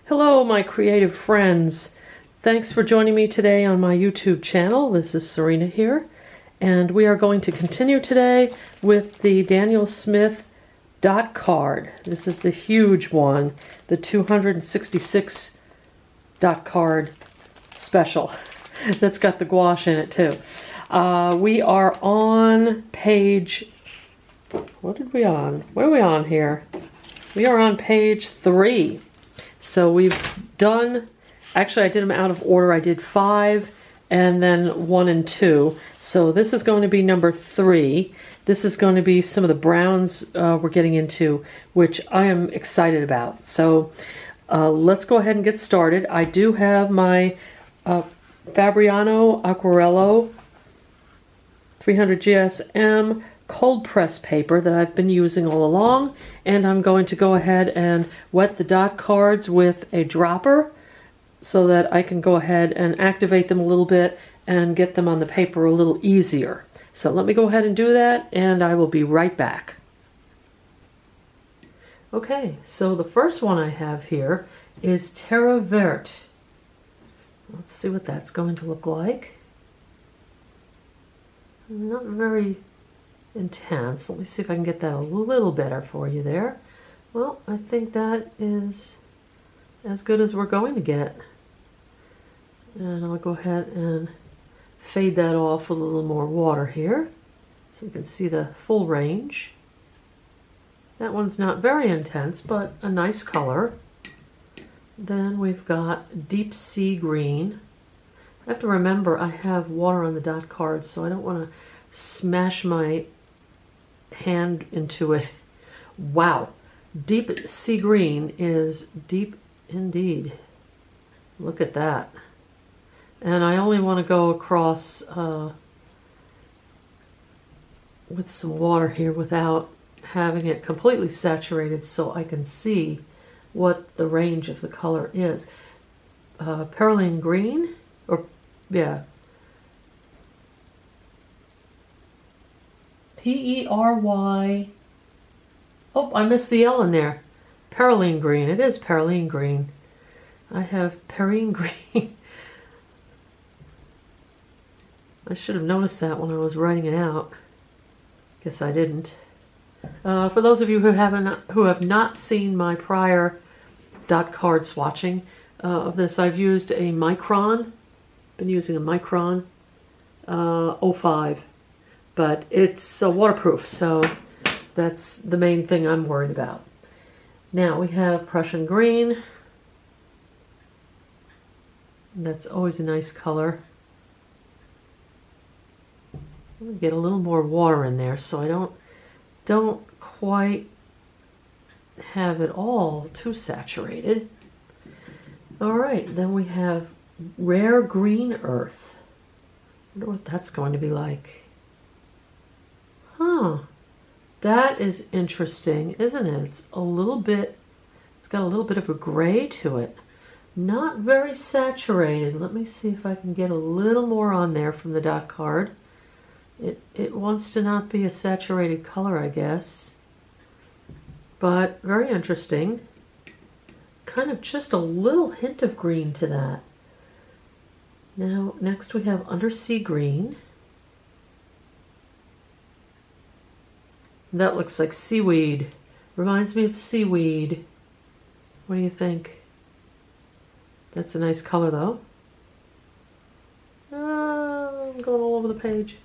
Hello, my creative friends. Thanks for joining me today on my YouTube channel. This is Serena here, and we are going to continue today with the Daniel Smith dot card. This is the huge one, the 266 dot card special. That's got the gouache in it too. We are on page, what are we on here? We are on page 3. So we've done, actually I did them out of order. I did 5 and then 1 and 2. So this is going to be number 3. This is going to be some of the browns we're getting into, which I am excited about. So let's go ahead and get started. I do have my Fabriano Aquarello 300 GSM cold press paper that I've been using all along, and I'm going to go ahead and wet the dot cards with a dropper so that I can go ahead and activate them a little bit and get them on the paper a little easier. So let me go ahead and do that, and I will be right back. Okay, so the first one I have here is Terra Verte. Let's see what that's going to look like. Not very intense. Let me see if I can get that a little better for you there. Well, I think that is as good as we're going to get. And I'll go ahead and fade that off with a little more water here so you can see the full range. That one's not very intense, but a nice color. Then we've got Deep Sea Green. I have to remember I have water on the dot card, so I don't want to smash my hand into it. Wow, Deep Sea Green is deep indeed. Look at that. And I only want to go across with some water here without having it completely saturated so I can see what the range of the color is. Perylene Green, or yeah, P-E-R-Y, oh, I missed the L in there. Perylene Green, it is Perylene Green. I have Perylene Green. I should have noticed that when I was writing it out. Guess I didn't. For those of you who have not seen my prior dot card swatching of this, I've used a Micron. Been using a Micron 05. But it's waterproof, so that's the main thing I'm worried about. Now we have Prussian Green. That's always a nice color. I'm going to get a little more water in there so I don't quite have it all too saturated. All right, then we have Rare Green Earth. I wonder what that's going to be like. Huh, that is interesting, isn't it? It's got a little bit of a gray to it. Not very saturated. Let me see if I can get a little more on there from the dot card. It wants to not be a saturated color, I guess. But very interesting. Kind of just a little hint of green to that. Now, next we have Undersea Green. That looks like seaweed. Reminds me of seaweed. What do you think? That's a nice color though. I'm going all over the page.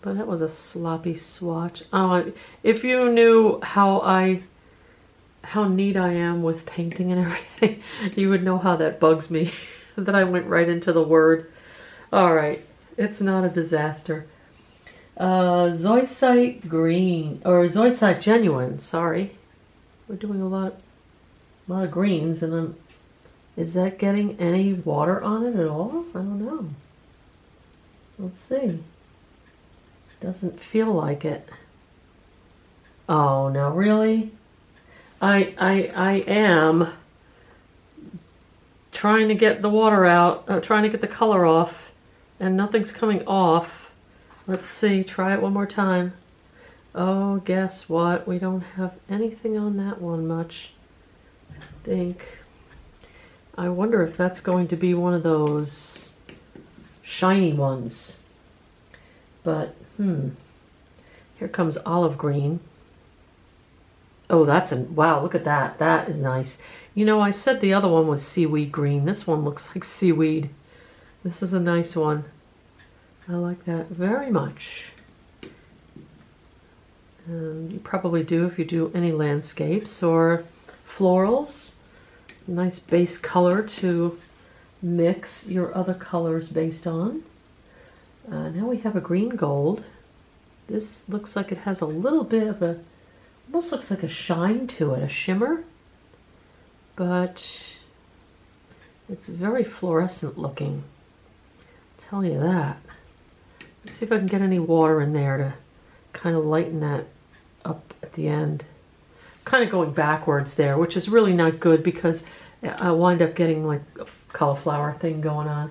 But that was a sloppy swatch. Oh, if you knew how neat I am with painting and everything, you would know how that bugs me. That I went right into the word. Alright, it's not a disaster. Zoisite Green, or Zoisite Genuine, sorry. We're doing a lot of greens, and is that getting any water on it at all? I don't know. Let's see. Doesn't feel like it. Oh, now really? I am trying to get the water out, trying to get the color off, and nothing's coming off. Let's see, try it one more time. Oh, guess what? We don't have anything on that one much. think. I wonder if that's going to be one of those shiny ones. But, here comes olive green. Oh, wow, look at that. That is nice. You know, I said the other one was seaweed green. This one looks like seaweed. This is a nice one. I like that very much. And you probably do if you do any landscapes or florals. Nice base color to mix your other colors based on. Now we have a green gold. This looks like it has a little bit of a, almost looks like a shine to it, a shimmer. But it's very fluorescent looking. I'll tell you that. Let's see if I can get any water in there to kind of lighten that up at the end. Kind of going backwards there, which is really not good because I wind up getting like a cauliflower thing going on.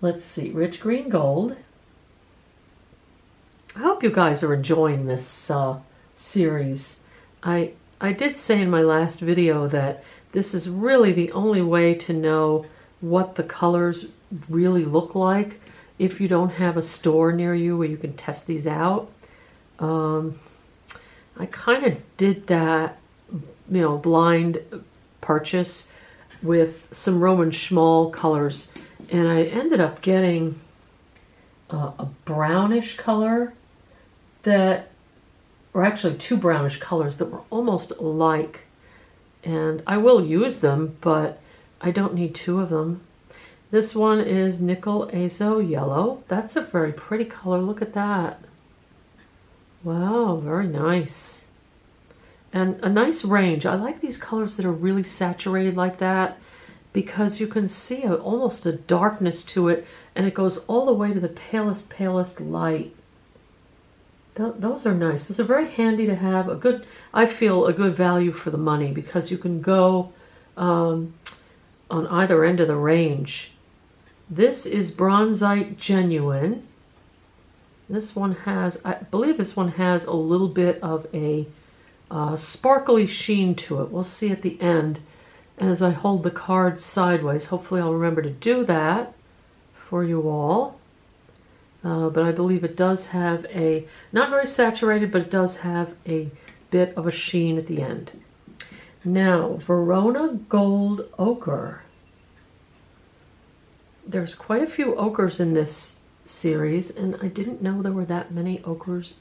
Let's see, rich green gold. I hope you guys are enjoying this series. I did say in my last video that this is really the only way to know what the colors really look like if you don't have a store near you where you can test these out. I kind of did that, you know, blind purchase with some Roman Schmal colors, and I ended up getting a brownish color that, or actually two brownish colors that were almost alike. And I will use them, but I don't need two of them. This one is Nickel Azo Yellow. That's a very pretty color. Look at that. Wow, very nice. And a nice range. I like these colors that are really saturated like that because you can see almost a darkness to it, and it goes all the way to the palest light. Those are nice. Those are very handy to have. A good, I feel, a good value for the money because you can go on either end of the range. This is Bronzite Genuine. This one has, I believe this one has a little bit of a sparkly sheen to it. We'll see at the end as I hold the card sideways. Hopefully I'll remember to do that for you all. But I believe it does have a, not very saturated, but it does have a bit of a sheen at the end. Now, Verona Gold Ochre. There's quite a few ochres in this series, and I didn't know there were that many ochres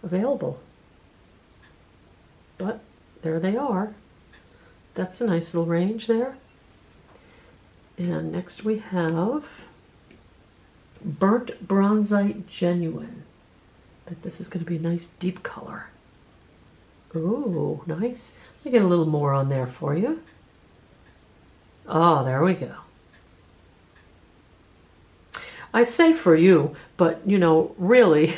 available. But there they are. That's a nice little range there. And next we have Burnt Bronzite Genuine. But this is going to be a nice deep color. Ooh, nice. Let me get a little more on there for you. Oh, there we go. I say for you, but you know, really,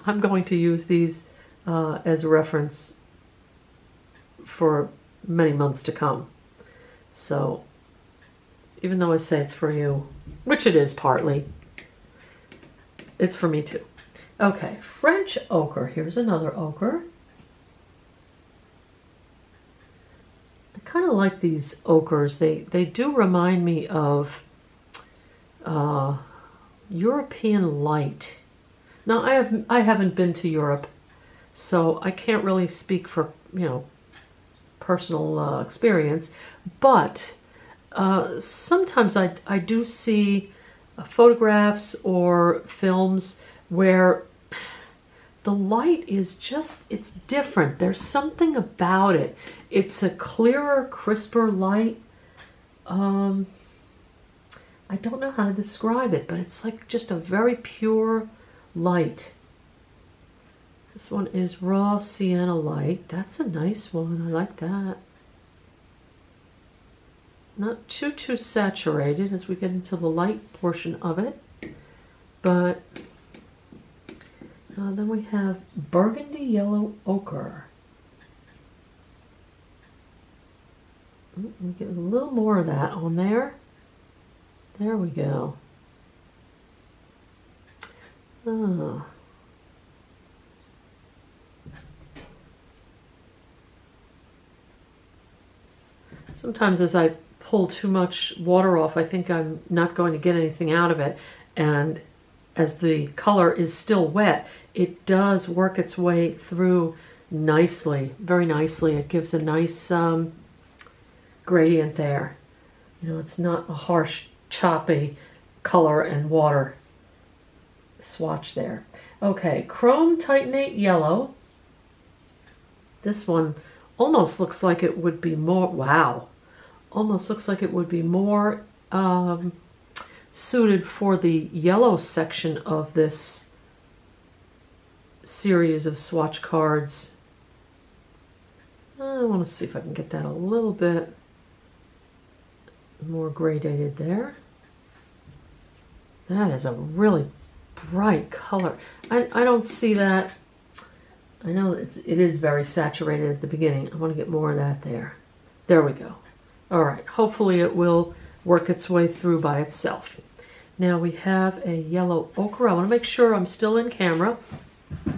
I'm going to use these as a reference for many months to come. So, even though I say it's for you, which it is partly, it's for me too. Okay, French ochre. Here's another ochre. I kind of like these ochres. They do remind me of European light. Now I haven't been to Europe, so I can't really speak for, you know, personal experience, but sometimes I do see photographs or films where the light is just, it's different. There's something about it. It's a clearer, crisper light. I don't know how to describe it, but it's like just a very pure light. This one is Raw Sienna Light. That's a nice one. I like that. Not too saturated as we get into the light portion of it. But then we have Burgundy Yellow Ochre. We'll get a little more of that on there. There we go. Oh. Sometimes as I pull too much water off, I think I'm not going to get anything out of it. And as the color is still wet, it does work its way through nicely, very nicely. It gives a nice gradient there. You know, it's not a harsh, choppy color and water swatch there. Okay, Chrome Titanate Yellow. This one almost looks like it would be more, wow, almost looks like it would be more suited for the yellow section of this series of swatch cards. I want to see if I can get that a little bit more gradated there. That is a really bright color. I don't see that. I know it is very saturated at the beginning. I want to get more of that there. There we go. All right, hopefully it will work its way through by itself. Now we have a yellow ochre. I want to make sure I'm still in camera,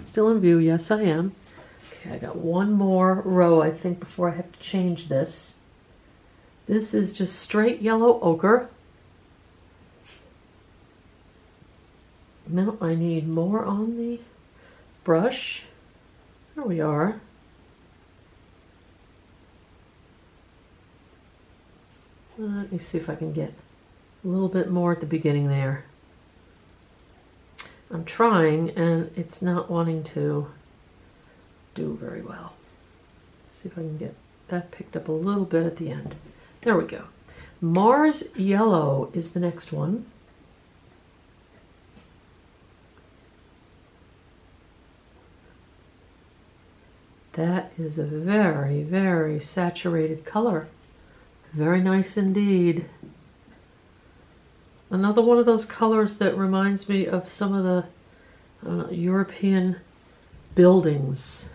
still in view. Yes, I am. Okay, I got one more row, I think, before I have to change this. This is just straight yellow ochre. Now I need more on the brush. There we are. Let me see if I can get a little bit more at the beginning there. I'm trying and it's not wanting to do very well. Let's see if I can get that picked up a little bit at the end. There we go. Mars Yellow is the next one. That is a very, very saturated color. Very nice indeed. Another one of those colors that reminds me of some of the European buildings.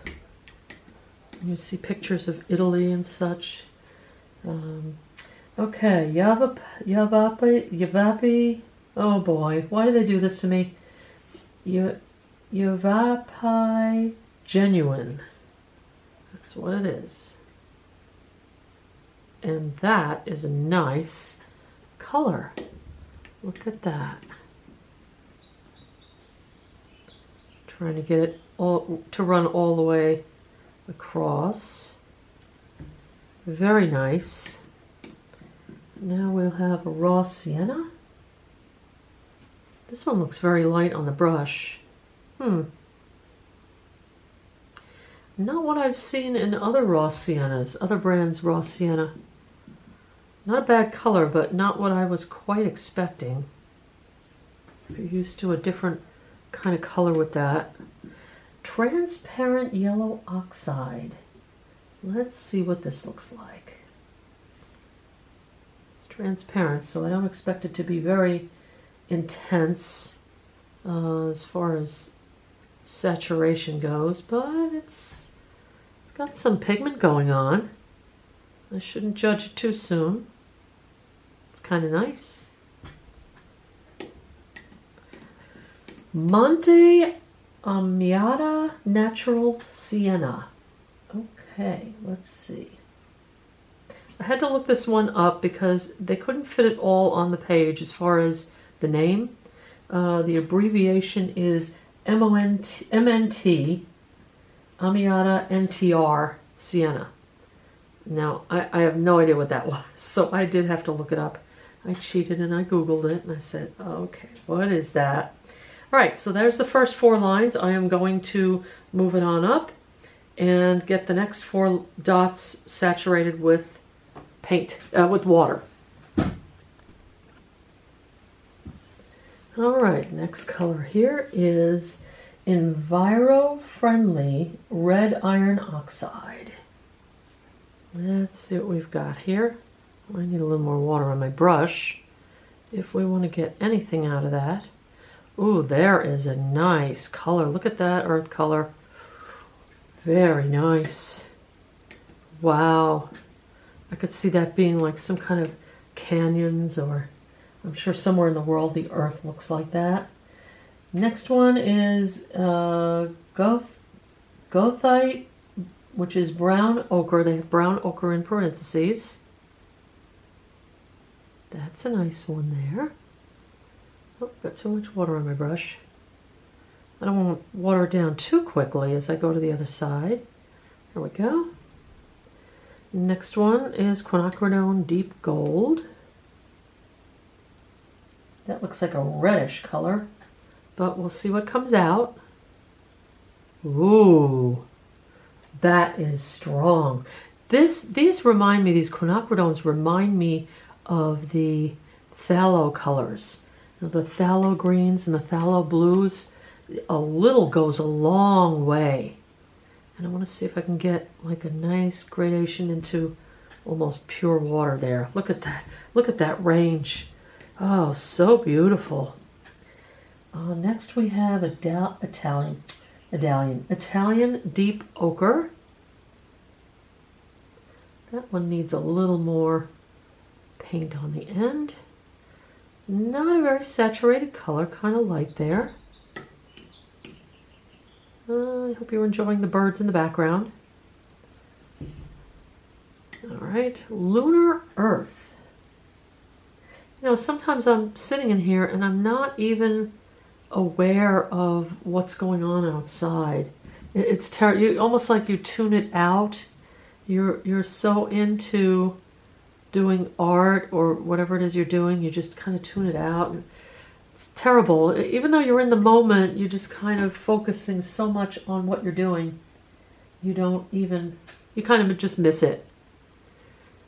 You see pictures of Italy and such. Okay, Yavapi. Oh boy, why do they do this to me? Yavapi Genuine. That's what it is. And that is a nice color. Look at that. Trying to get it all to run all the way across. Very nice. Now we'll have a raw sienna. This one looks very light on the brush. Not what I've seen in other raw siennas, other brands' raw sienna. Not a bad color, but not what I was quite expecting. If you're used to a different kind of color with that. Transparent yellow oxide. Let's see what this looks like. It's transparent, so I don't expect it to be very intense as far as saturation goes, but it's got some pigment going on. I shouldn't judge it too soon. It's kind of nice. Monte Amiata Natural Sienna. Okay, let's see. I had to look this one up because they couldn't fit it all on the page as far as the name. The abbreviation is MNT, Amiata NTR Sienna. Now, I have no idea what that was, so I did have to look it up. I cheated and I Googled it and I said, okay, what is that? All right, so there's the first 4 lines. I am going to move it on up and get the next 4 dots saturated with paint, with water. All right, next color here is Enviro-Friendly Red Iron Oxide. Let's see what we've got here. I need a little more water on my brush if we want to get anything out of that. Ooh, there is a nice color. Look at that earth color. Very nice. Wow. I could see that being like some kind of canyons, or I'm sure somewhere in the world the earth looks like that. Next one is Gothite, which is brown ochre. They have brown ochre in parentheses. That's a nice one there. Oh, got too much water on my brush. I don't want to water it down too quickly as I go to the other side. There we go. Next one is quinacridone Deep Gold. That looks like a reddish color, but we'll see what comes out. Ooh, that is strong. These remind me, these quinacridones remind me of the phthalo colors. The phthalo greens and the phthalo blues. A little goes a long way. And I want to see if I can get like a nice gradation into almost pure water there. Look at that. Look at that range. Oh, so beautiful. Next we have Italian Deep Ochre. That one needs a little more paint on the end. Not a very saturated color, kind of light there. I hope you're enjoying the birds in the background. All right, Lunar Earth. You know, sometimes I'm sitting in here and I'm not even aware of what's going on outside. It's terrible. Almost like you tune it out. You're so into doing art or whatever it is you're doing, you just kind of tune it out. And it's terrible. Even though you're in the moment, you're just kind of focusing so much on what you're doing. You kind of just miss it.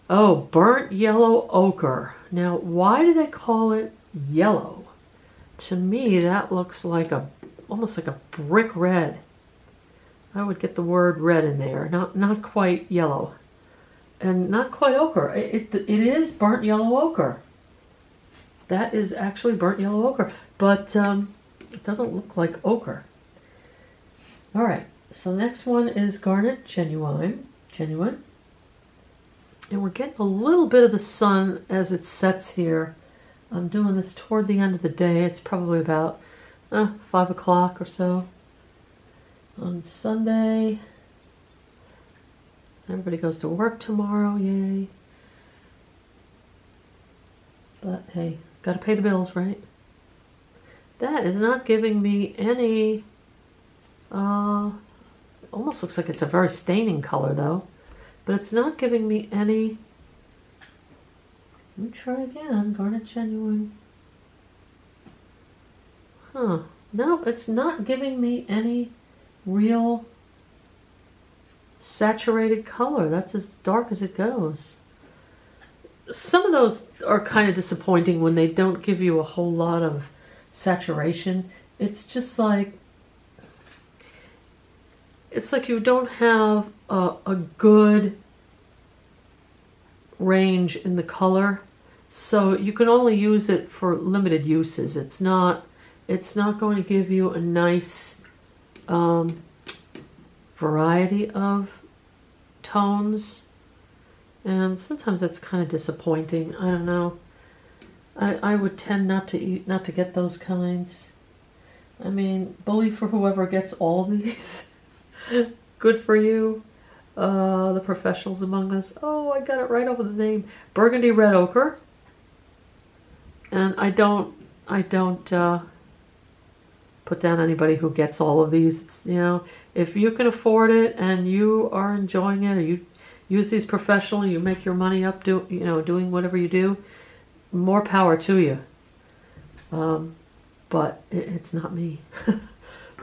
Oh, burnt yellow ochre. Now, why do they call it yellow? To me, that looks like almost like a brick red. I would get the word red in there. Not quite yellow. And not quite ochre. It is burnt yellow ochre. That is actually burnt yellow ochre. But it doesn't look like ochre. All right. So the next one is Garnet Genuine. And we're getting a little bit of the sun as it sets here. I'm doing this toward the end of the day. It's probably about 5 o'clock or so on Sunday. Everybody goes to work tomorrow, yay. But hey, gotta pay the bills, right? That is not giving me any, almost looks like it's a very staining color though. But it's not giving me any. Let me try again. Garnet Genuine. Huh. No, it's not giving me any real saturated color. That's as dark as it goes. Some of those are kind of disappointing when they don't give you a whole lot of saturation. It's just like, it's like you don't have a good range in the color, so you can only use it for limited uses. It's not going to give you a nice variety of tones, and sometimes that's kind of disappointing. I don't know. I would tend not to get those kinds. I mean, bully for whoever gets all of these. Good for you, the professionals among us. Oh, I got it right over the name. Burgundy Red Ochre. And I don't put down anybody who gets all of these. It's, you know, if you can afford it and you are enjoying it, or you use these professionally, you make your money up doing whatever you do, more power to you. But it's not me.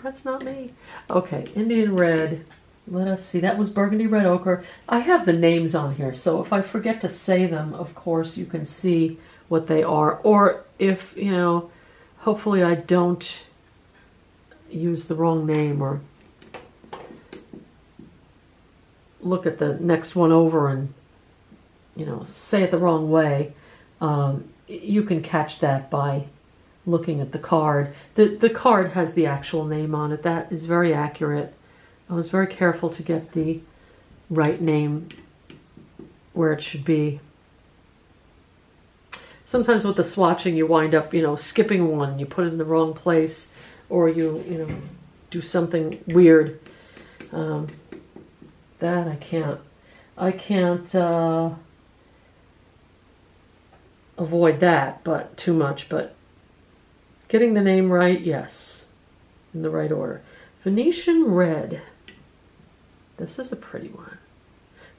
That's not me. Okay, Indian Red. Let us see. That was Burgundy Red Ochre. I have the names on here, so if I forget to say them, of course, you can see what they are. Or if, you know, hopefully I don't use the wrong name or look at the next one over and, you know, say it the wrong way. You can catch that by looking at the card. The card has the actual name on it. That is very accurate. I was very careful to get the right name where it should be. Sometimes with the swatching you wind up, you know, skipping one. You put it in the wrong place, or you do something weird. That I can't avoid that, but too much. But getting the name right, yes, in the right order. Venetian Red. This is a pretty one.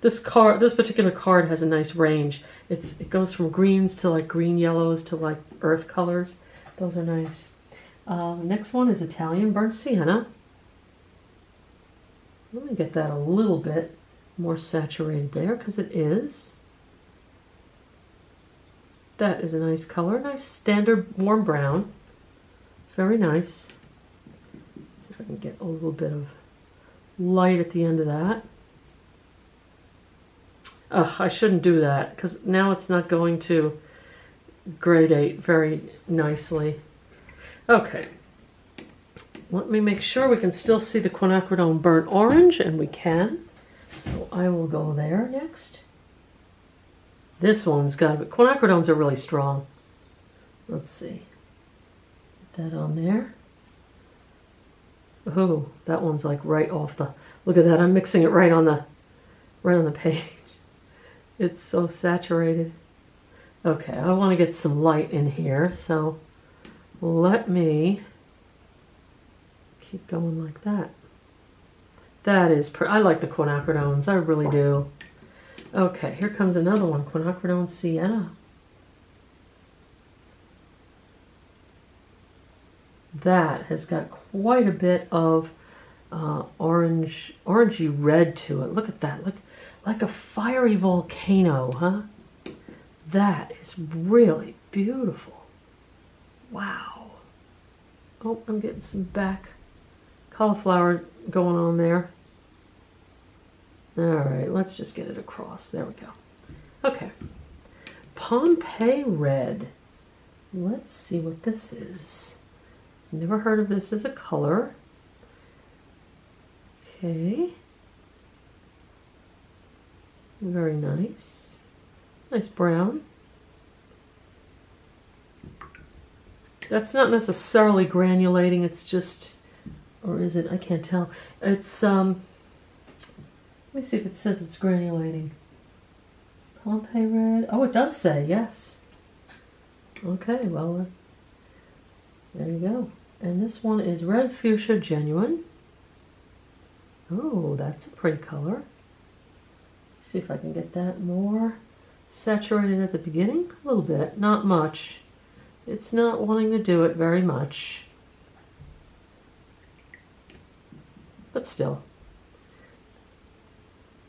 This particular card has a nice range. It goes from greens to like green yellows to like earth colors. Those are nice. Next one is Italian Burnt Sienna. Let me get that a little bit more saturated there because it is. That is a nice color. Nice standard warm brown. Very nice. See if I can get a little bit of light at the end of that. Ugh, I shouldn't do that because now it's not going to gradate very nicely. Okay. Let me make sure we can still see the quinacridone burnt orange, and we can. So I will go there next. This one's got to be, quinacridones are really strong. Let's see. Put that on there. Oh, that one's like right off the, look at that, I'm mixing it right on the page. It's so saturated. Okay, I want to get some light in here, so let me keep going like that. That is, I like the quinacridones, I really do. Okay, here comes another one, quinacridone Sienna. That has got quite a bit of orangey red to it. Look at that, look, like a fiery volcano, huh? That is really beautiful. Wow. Oh, I'm getting some back cauliflower going on there. All right, let's just get it across. There we go. Okay. Pompeii Red. Let's see what this is. Never heard of this as a color. Okay. Very nice. Nice brown. That's not necessarily granulating, it's just, or is it? I can't tell. It's, let me see if it says it's granulating. Pompeii Red. Oh, it does say, yes. Okay, well, there you go. And this one is Red Fuchsia Genuine. Oh, that's a pretty color. See if I can get that more saturated at the beginning. A little bit, not much. It's not wanting to do it very much. But still.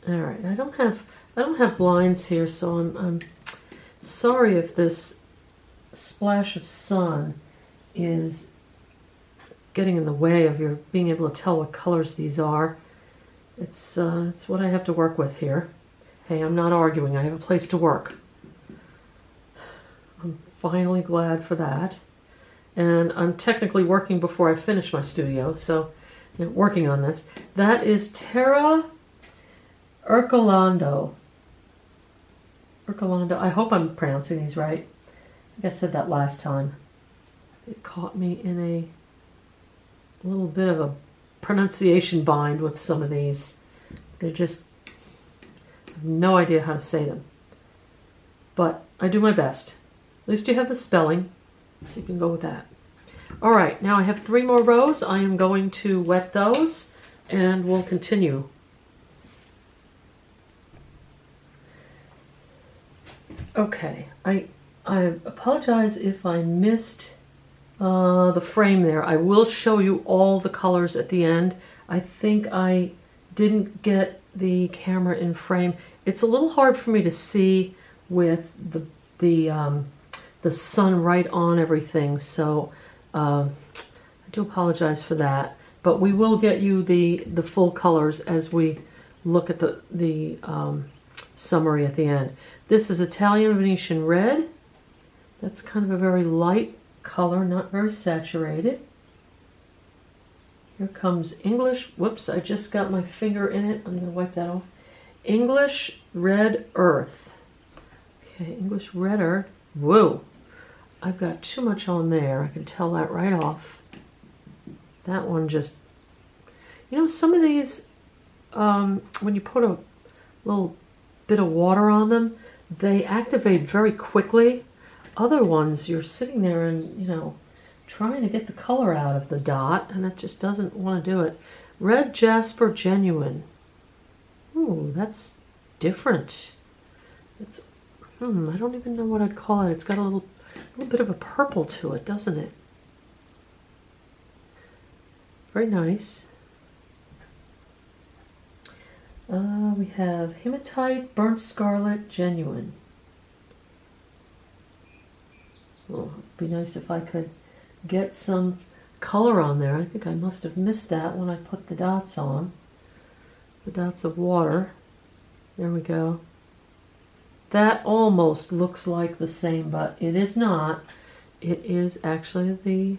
All right, I don't have blinds here, so I'm sorry if this splash of sun is getting in the way of your being able to tell what colors these are. It's what I have to work with here. Hey, I'm not arguing. I have a place to work. I'm finally glad for that. And I'm technically working before I finish my studio, so I'm working on this. That is Terra Urcolando. Urcolando. I hope I'm pronouncing these right. I think I said that last time. It caught me in a little bit of a pronunciation bind with some of these. They're just, I have no idea how to say them. But I do my best. At least you have the spelling, so you can go with that. All right, now I have 3 more rows. I am going to wet those, and we'll continue. Okay, I apologize if I missed the frame there. I will show you all the colors at the end. I think I didn't get the camera in frame. It's a little hard for me to see with the sun right on everything, so I do apologize for that. But we will get you the full colors as we look at the summary at the end. This is Italian Venetian Red. That's kind of a very light color, not very saturated. Here comes English, whoops, I just got my finger in it. I'm going to wipe that off. English Red Earth. Okay, English Red Earth. Whoa, I've got too much on there. I can tell that right off. That one just, you know, some of these, when you put a little bit of water on them, they activate very quickly. other ones, you're sitting there and, you know, trying to get the color out of the dot, and it just doesn't want to do it. Red Jasper Genuine. Ooh, that's different. It's, I don't even know what I'd call it. It's got a little bit of a purple to it, doesn't it? Very nice. We have Hematite Burnt Scarlet Genuine. Oh, it'd be nice if I could get some color on there. I think I must have missed that when I put the dots on. The dots of water. There we go. That almost looks like the same, but it is not. It is actually the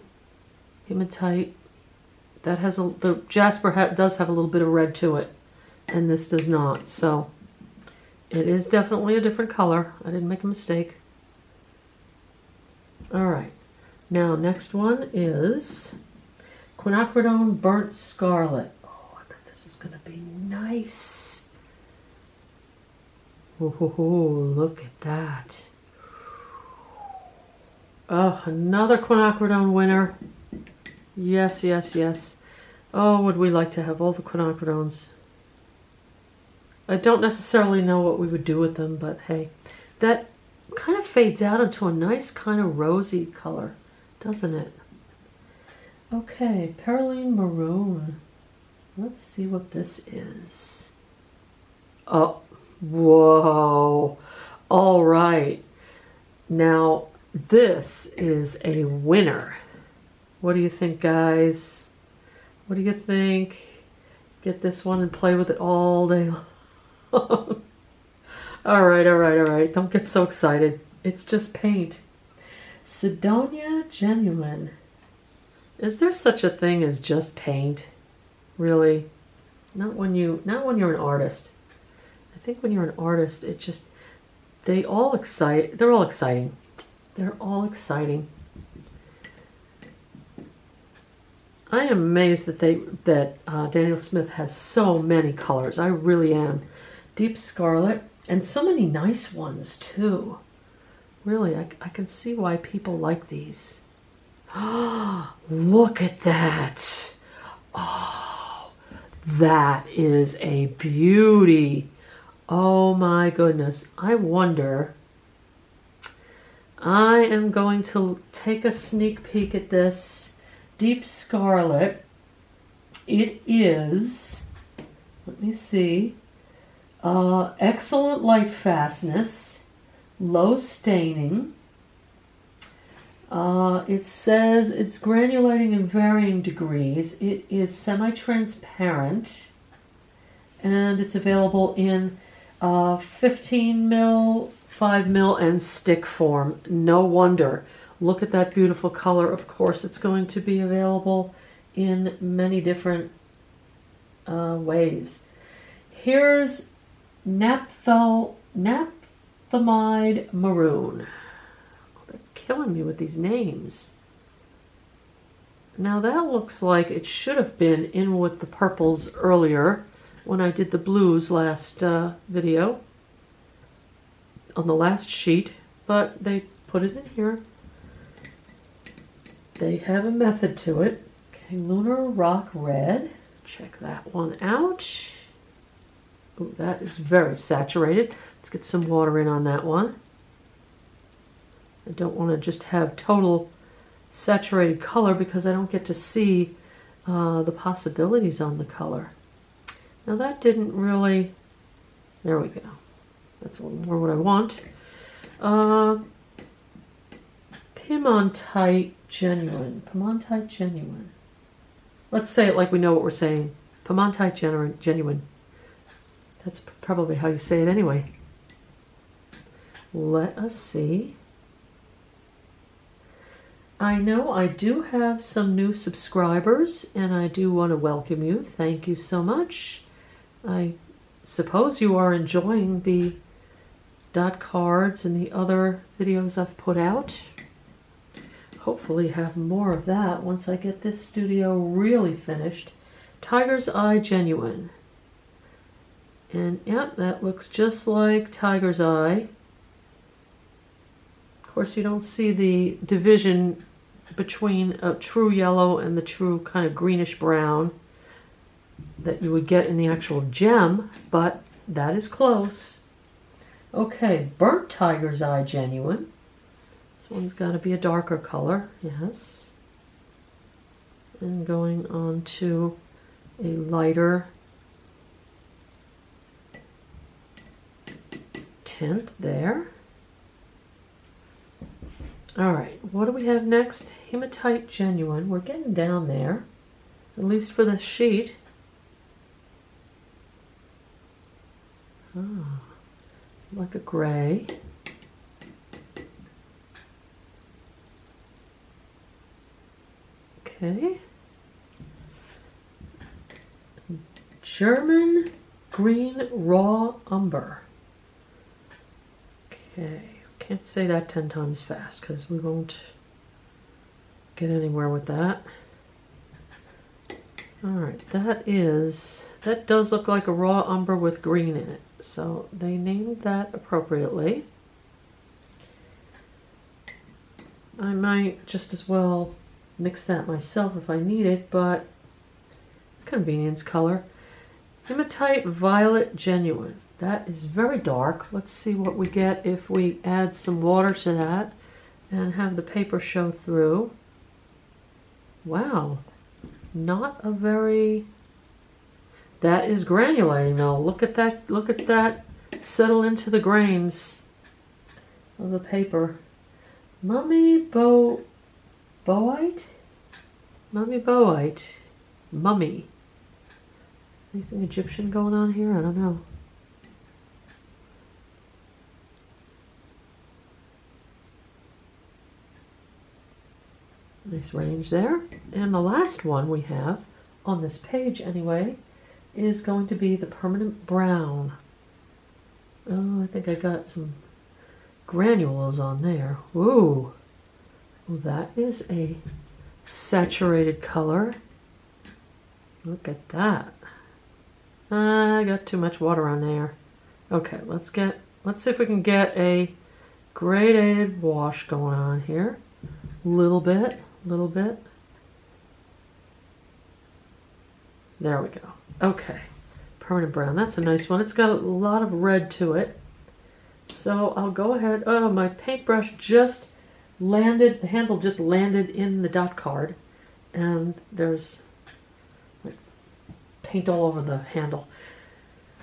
hematite. That has the jasper does have a little bit of red to it, and this does not. So it is definitely a different color. I didn't make a mistake. All right. Now, next one is Quinacridone Burnt Scarlet. Oh, I bet this is going to be nice. Oh, look at that. Oh, another quinacridone winner. Yes, yes, yes. Oh, would we like to have all the quinacridones. I don't necessarily know what we would do with them, but hey, that kind of fades out into a nice kind of rosy color, doesn't it? Okay, Perylene Maroon. Let's see what this is. Oh, whoa. All right. Now, this is a winner. What do you think, guys? What do you think? Get this one and play with it all day long. All right, all right, all right. Don't get so excited. It's just paint. Sidonia Genuine. Is there such a thing as just paint? Really? Not when you're an artist. I think when you're an artist, it just, they're all exciting. They're all exciting. I am amazed that Daniel Smith has so many colors. I really am. Deep Scarlet, and so many nice ones too. Really, I can see why people like these. Look at that. Oh, that is a beauty. Oh my goodness. I wonder, I am going to take a sneak peek at this Deep Scarlet. It is, let me see, excellent light fastness, low staining. It says it's granulating in varying degrees. It is semi-transparent, and it's available in 15 mil, 5 mil, and stick form. No wonder. Look at that beautiful color. Of course, it's going to be available in many different ways. Here's Naphthalmide Maroon. They're killing me with these names. Now that looks like it should have been in with the purples earlier when I did the blues last video on the last sheet, but they put it in here. They have a method to it. Okay, Lunar Rock Red. Check that one out. Ooh, that is very saturated. Let's get some water in on that one. I don't want to just have total saturated color because I don't get to see the possibilities on the color. Now that didn't really, there we go. That's a little more what I want. Piemontite Genuine. Piemontite Genuine. Let's say it like we know what we're saying. Piemontite Genuine. That's probably how you say it anyway. Let us see. I know I do have some new subscribers, and I do want to welcome you. Thank you so much. I suppose you are enjoying the dot cards and the other videos I've put out. Hopefully have more of that once I get this studio really finished. Tiger's Eye Genuine. And yep, that looks just like Tiger's Eye. Of course, you don't see the division between a true yellow and the true kind of greenish brown that you would get in the actual gem, but that is close. Okay, Burnt Tiger's Eye Genuine. This one's got to be a darker color, yes. And going on to a lighter tint there. All right, what do we have next? Hematite Genuine. We're getting down there, at least for the sheet. Oh, like a gray. Okay. German Green Raw Umber. Okay, can't say that 10 times fast because we won't get anywhere with that. Alright, that does look like a raw umber with green in it. So they named that appropriately. I might just as well mix that myself if I need it, but convenience color. Hematite Violet Genuine. That is very dark. Let's see what we get if we add some water to that and have the paper show through. Wow. Not a very... That is granulating though. Look at that settle into the grains of the paper. Mummy Boite? Mummy Boite. Mummy. Anything Egyptian going on here? I don't know. Nice range there. And the last one we have, on this page anyway, is going to be the Permanent Brown. Oh, I think I got some granules on there. Ooh. Well, that is a saturated color. Look at that. I got too much water on there. Okay, let's see if we can get a gradated wash going on here. Little bit. There we go. Okay, Permanent Brown. That's a nice one. It's got a lot of red to it. So I'll go ahead. Oh, my paintbrush just landed. The handle just landed in the dot card, and there's like paint all over the handle.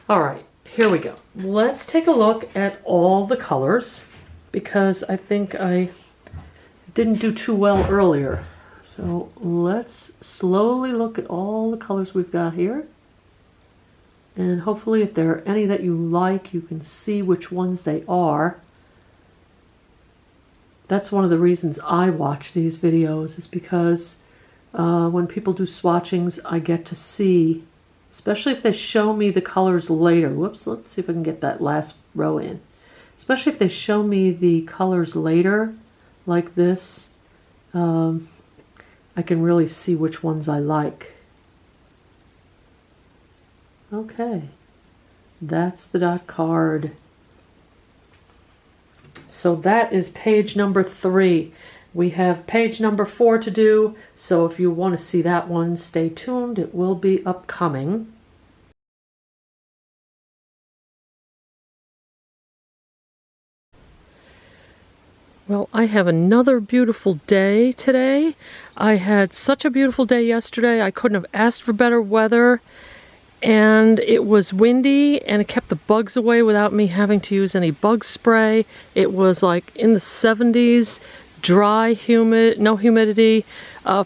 All right, here we go. Let's take a look at all the colors because I think I didn't do too well earlier. So let's slowly look at all the colors we've got here. And hopefully if there are any that you like, you can see which ones they are. That's one of the reasons I watch these videos, is because when people do swatchings, I get to see, especially if they show me the colors later. Whoops, let's see if I can get that last row in. Especially if they show me the colors later, like this, I can really see which ones I like. Okay, that's the dot card. So that is page number 3. We have page number 4 to do, so if you want to see that one, stay tuned. It will be upcoming. Well, I have another beautiful day today. I had such a beautiful day yesterday. I couldn't have asked for better weather. And it was windy and it kept the bugs away without me having to use any bug spray. It was like in the 70s, dry, humid, no humidity,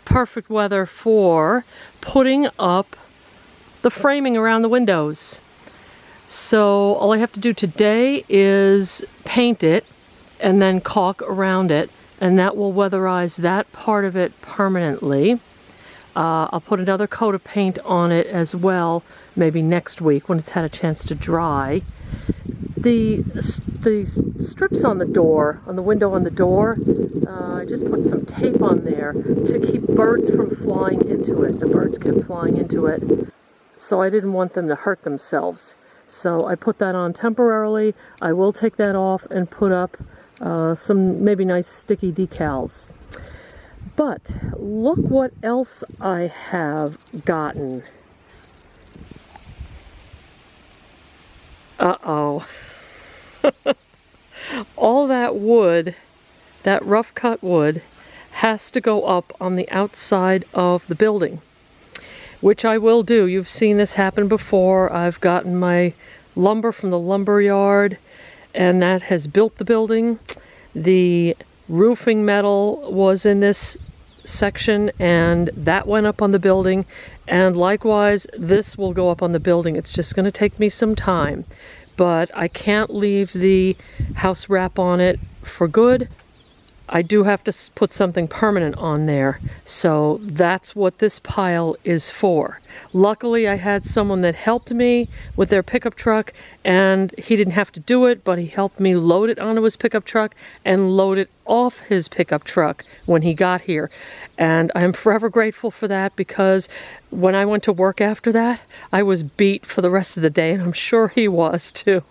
perfect weather for putting up the framing around the windows. So all I have to do today is paint it and then caulk around it, and that will weatherize that part of it permanently. I'll put another coat of paint on it as well, maybe next week when it's had a chance to dry. The strips on the door, on the window on the door, I just put some tape on there to keep birds from flying into it. The birds kept flying into it, so I didn't want them to hurt themselves. So I put that on temporarily. I will take that off and put up some maybe nice sticky decals. But look what else I have gotten. Uh-oh. All that wood, that rough cut wood, has to go up on the outside of the building, which I will do. You've seen this happen before. I've gotten my lumber from the lumber yard, and that has built the building. The roofing metal was in this section, and that went up on the building, and likewise this will go up on the building. It's just going to take me some time, but I can't leave the house wrap on it for good. I do have to put something permanent on there, so that's what this pile is for. Luckily, I had someone that helped me with their pickup truck, and he didn't have to do it, but he helped me load it onto his pickup truck and load it off his pickup truck when he got here. And I'm forever grateful for that, because when I went to work after that, I was beat for the rest of the day, and I'm sure he was too.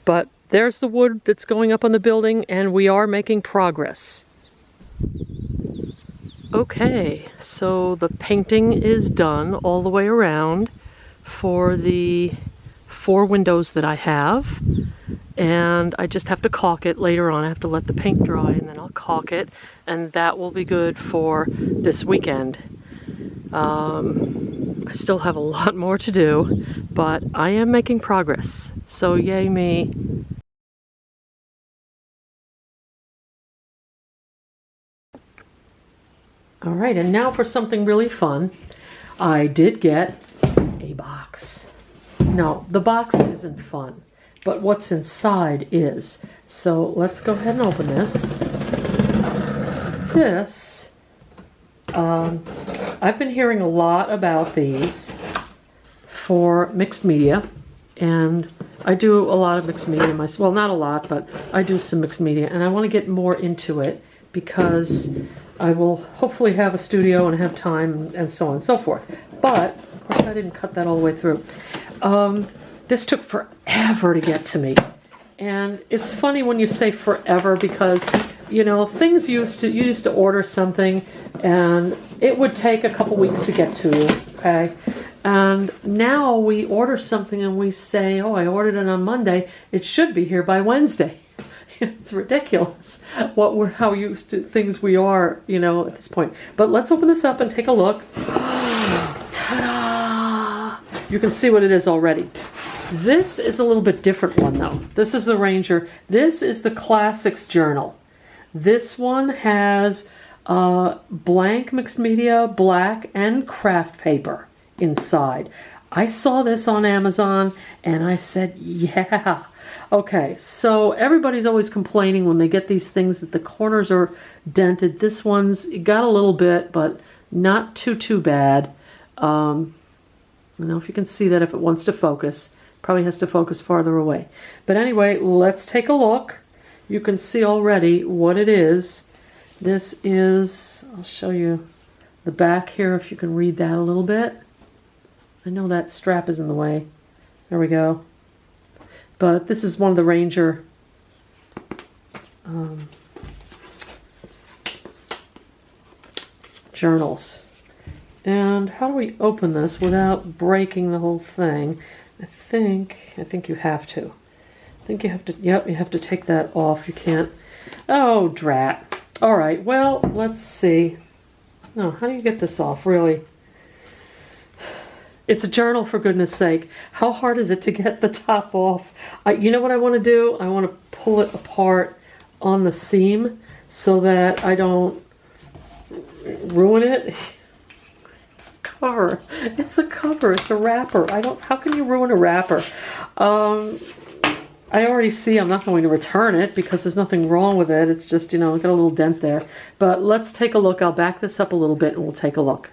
But there's the wood that's going up on the building, and we are making progress. Okay, so the painting is done all the way around for the 4 windows that I have, and I just have to caulk it later on. I have to let the paint dry, and then I'll caulk it, and that will be good for this weekend. I still have a lot more to do, but I am making progress, so yay me. All right, and now for something really fun. I did get a box. No, the box isn't fun, but what's inside is. So let's go ahead and open this. I've been hearing a lot about these for mixed media, and I do a lot of mixed media myself. Well, not a lot, but I do some mixed media, and I want to get more into it because I will hopefully have a studio and have time and so on and so forth. But, of course, I didn't cut that all the way through. This took forever to get to me. And it's funny when you say forever because, you know, things you used to order something and it would take a couple weeks to get to you, okay? And now we order something and we say, oh, I ordered it on Monday. It should be here by Wednesday. It's ridiculous how used to things we are, you know, at this point. But let's open this up and take a look. Ta-da! You can see what it is already. This is a little bit different one, though. This is the Ranger. This is the Classics Journal. This one has blank mixed media, black, and craft paper inside. I saw this on Amazon, and I said, yeah. Okay, so everybody's always complaining when they get these things that the corners are dented. This one's got a little bit, but not too bad. I don't know if you can see that if it wants to focus. Probably has to focus farther away. But anyway, let's take a look. You can see already what it is. This is, I'll show you the back here if you can read that a little bit. I know that strap is in the way. There we go. But this is one of the Ranger journals. And how do we open this without breaking the whole thing? I think you have to. I think you have to, yep, you have to take that off. You can't. Oh, drat. All right, well, let's see. No, how do you get this off, really? It's a journal, for goodness sake. How hard is it to get the top off? You know what I want to do? I want to pull it apart on the seam so that I don't ruin it. It's a cover. It's a cover. It's a wrapper. How can you ruin a wrapper? I already see I'm not going to return it because there's nothing wrong with it. It's just, you know, got a little dent there. But let's take a look. I'll back this up a little bit and we'll take a look.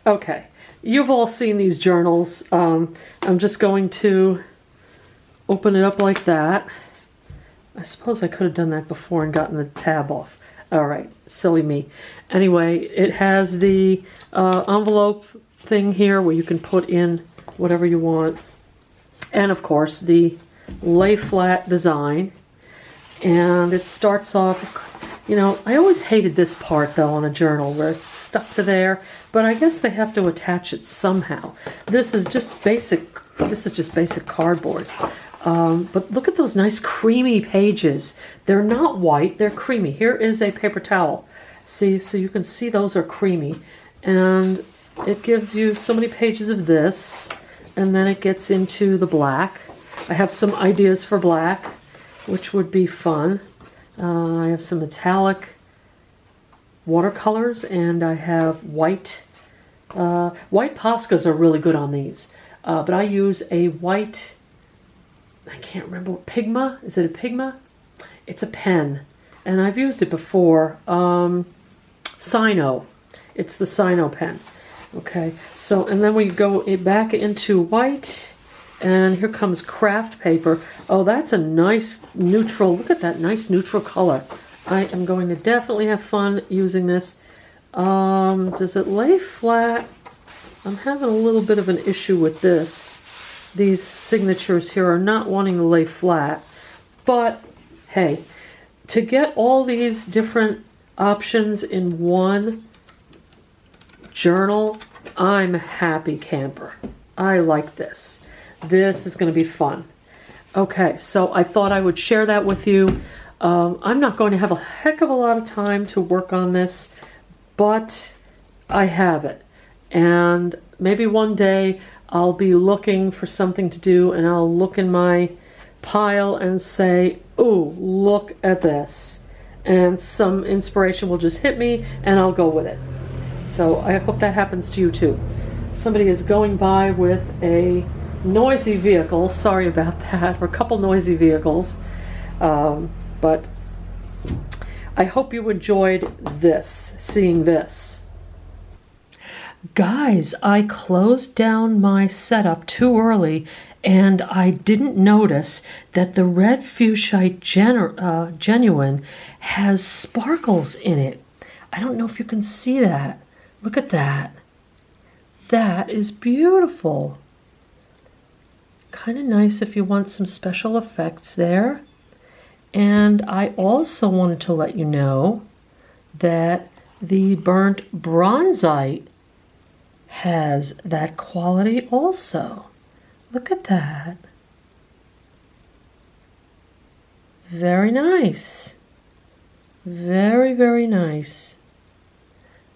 Okay. You've all seen these journals. I'm just going to open it up like that. I suppose I could have done that before and gotten the tab off. All right, silly me. Anyway, it has the envelope thing here where you can put in whatever you want. And of course, the lay flat design. And it starts off, you know, I always hated this part though on a journal where it's stuck to there, but I guess they have to attach it somehow. This is just basic cardboard. But look at those nice creamy pages. They're not white, they're creamy. Here is a paper towel. See, so you can see those are creamy. And it gives you so many pages of this, and then it gets into the black. I have some ideas for black, which would be fun. I have some metallic watercolors, and I have white. White Poscas are really good on these, but I use a white, I can't remember, Pigma? Is it a Pigma? It's a pen, and I've used it before. Sino. It's the Sino pen. Okay, so, and then we go back into white, and here comes craft paper. Oh, that's a nice neutral, look at that nice neutral color. I am going to definitely have fun using this. Does it lay flat? I'm having a little bit of an issue with this. These signatures here are not wanting to lay flat, but hey, to get all these different options in one journal, I'm a happy camper. I like this. This is going to be fun. Okay, so I thought I would share that with you. I'm not going to have a heck of a lot of time to work on this, but I have it. And maybe one day I'll be looking for something to do, and I'll look in my pile and say, "Ooh, look at this." And some inspiration will just hit me, and I'll go with it. So I hope that happens to you too. Somebody is going by with a noisy vehicle. Sorry about that, or a couple noisy vehicles. But I hope you enjoyed this, seeing this. Guys, I closed down my setup too early, and I didn't notice that the red Fuchsite Genuine has sparkles in it. I don't know if you can see that. Look at that. That is beautiful. Kind of nice if you want some special effects there. And I also wanted to let you know that the burnt bronzite has that quality also. Look at that. Very nice. Very, very nice.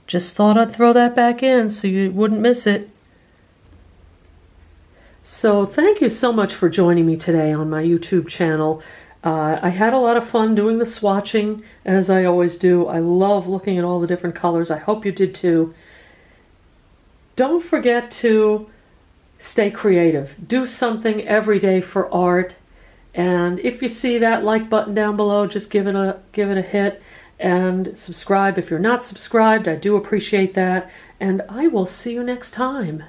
Just thought I'd throw that back in so you wouldn't miss it. So thank you so much for joining me today on my YouTube channel. I had a lot of fun doing the swatching, as I always do. I love looking at all the different colors. I hope you did too. Don't forget to stay creative. Do something every day for art. And if you see that like button down below, just give it a hit. And subscribe if you're not subscribed. I do appreciate that. And I will see you next time.